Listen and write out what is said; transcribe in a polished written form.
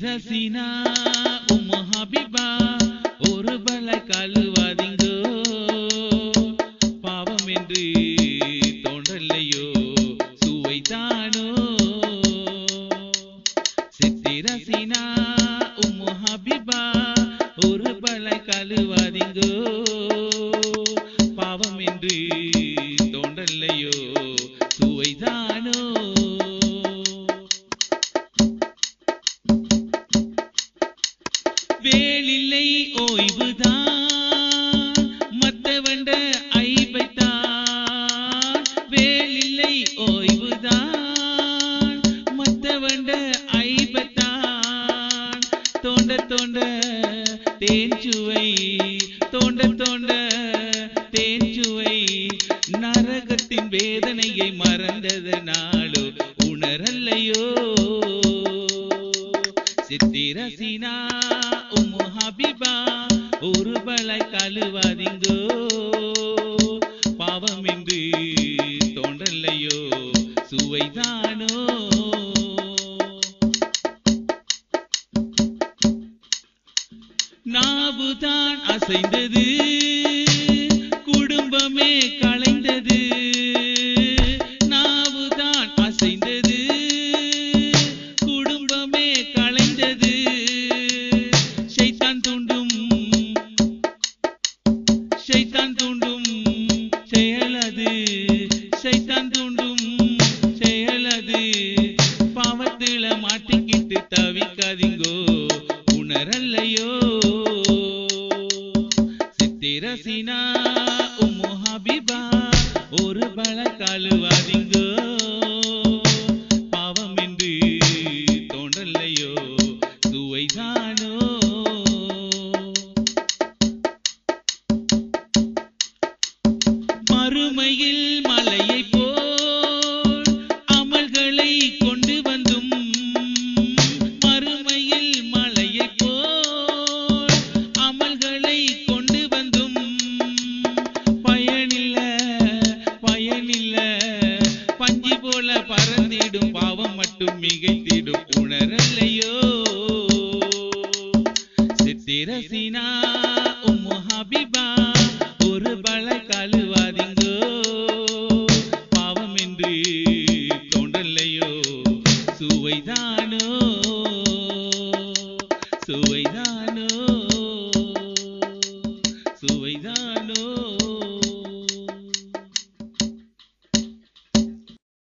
ரசினா உம்மு ஹபீபா ஒரு பல கழுவாதீங்கோ பாவம் என்று தோன்றலையோ சுவைதானோ சித்தி ரசினா உம்மு ஹபீபா ஒரு பல கழுவாதீங்கோ பாவம் என்று தோன்றலையோ சுவைதானோ வேலில்லை ஓய்வுதான் மத்தவண்ட ஐபைத்தான் வேலில்லை ஓய்வுதான் மத்தவண்ட ஐபைத்தான் தோண்ட தோண்ட தேன்சுவை தோண்ட தோண்ட தேன்சுவை நரகத்தின் வேதனையை மறந்ததனாலோ உணரல்லையோ சித்தி ரசினா உம்மு ஹபீபா ஒரு பலை கழுவாதீங்கோ பாவம் என்று தோன்றலையோ சுவைதானோ நாவுதான் அசைந்தது